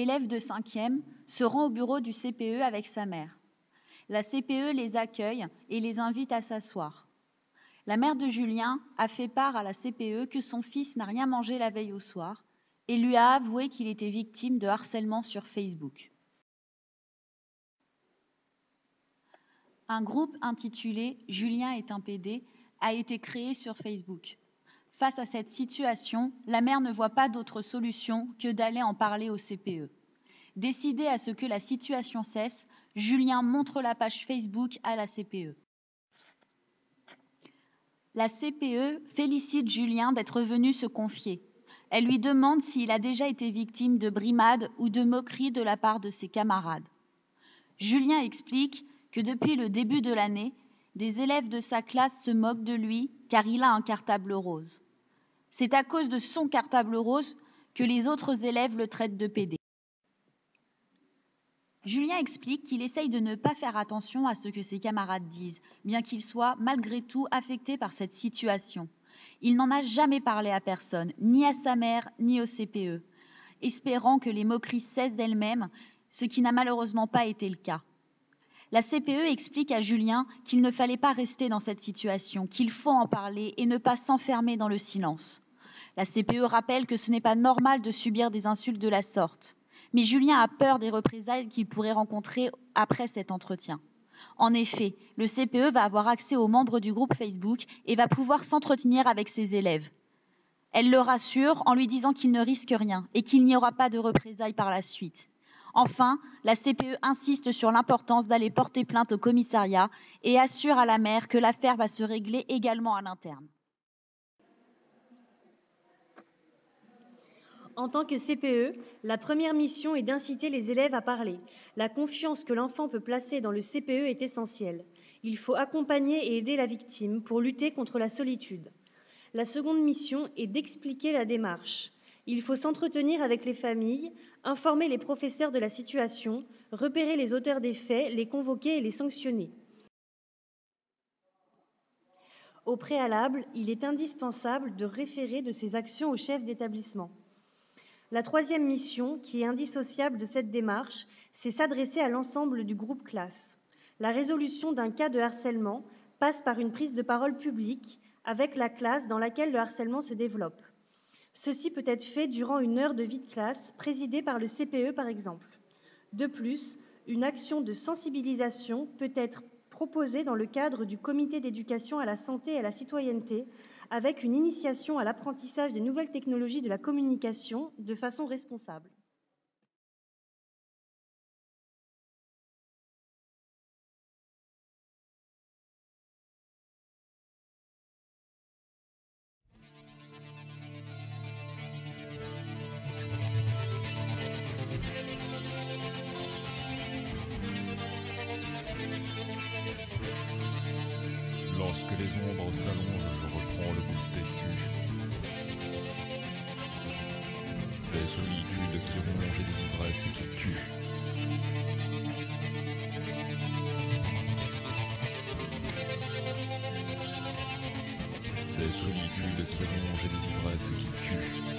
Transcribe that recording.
élève de 5e, se rend au bureau du CPE avec sa mère. La CPE les accueille et les invite à s'asseoir. La mère de Julien a fait part à la CPE que son fils n'a rien mangé la veille au soir et lui a avoué qu'il était victime de harcèlement sur Facebook. Un groupe intitulé « Julien est un PD » a été créé sur Facebook. Face à cette situation, la mère ne voit pas d'autre solution que d'aller en parler au CPE. Décidé à ce que la situation cesse, Julien montre la page Facebook à la CPE. La CPE félicite Julien d'être venu se confier. Elle lui demande s'il a déjà été victime de brimades ou de moqueries de la part de ses camarades. Julien explique que depuis le début de l'année, des élèves de sa classe se moquent de lui car il a un cartable rose. C'est à cause de son cartable rose que les autres élèves le traitent de PD. Julien explique qu'il essaye de ne pas faire attention à ce que ses camarades disent, bien qu'il soit malgré tout affecté par cette situation. Il n'en a jamais parlé à personne, ni à sa mère, ni au CPE, espérant que les moqueries cessent d'elles-mêmes, ce qui n'a malheureusement pas été le cas. La CPE explique à Julien qu'il ne fallait pas rester dans cette situation, qu'il faut en parler et ne pas s'enfermer dans le silence. La CPE rappelle que ce n'est pas normal de subir des insultes de la sorte. Mais Julien a peur des représailles qu'il pourrait rencontrer après cet entretien. En effet, le CPE va avoir accès aux membres du groupe Facebook et va pouvoir s'entretenir avec ses élèves. Elle le rassure en lui disant qu'il ne risque rien et qu'il n'y aura pas de représailles par la suite. Enfin, la CPE insiste sur l'importance d'aller porter plainte au commissariat et assure à la mère que l'affaire va se régler également à l'interne. En tant que CPE, la première mission est d'inciter les élèves à parler. La confiance que l'enfant peut placer dans le CPE est essentielle. Il faut accompagner et aider la victime pour lutter contre la solitude. La seconde mission est d'expliquer la démarche. Il faut s'entretenir avec les familles, informer les professeurs de la situation, repérer les auteurs des faits, les convoquer et les sanctionner. Au préalable, il est indispensable de référer de ces actions au chef d'établissement. La troisième mission, qui est indissociable de cette démarche, c'est s'adresser à l'ensemble du groupe classe. La résolution d'un cas de harcèlement passe par une prise de parole publique avec la classe dans laquelle le harcèlement se développe. Ceci peut être fait durant une heure de vie de classe, présidée par le CPE par exemple. De plus, une action de sensibilisation peut être proposée dans le cadre du comité d'éducation à la santé et à la citoyenneté, avec une initiation à l'apprentissage des nouvelles technologies de la communication de façon responsable. Lorsque les ombres s'allongent, je reprends le goût têtu des solitudes qui rongent et des ivresses qui tuent. Des solitudes qui rongent et des ivresses qui tuent.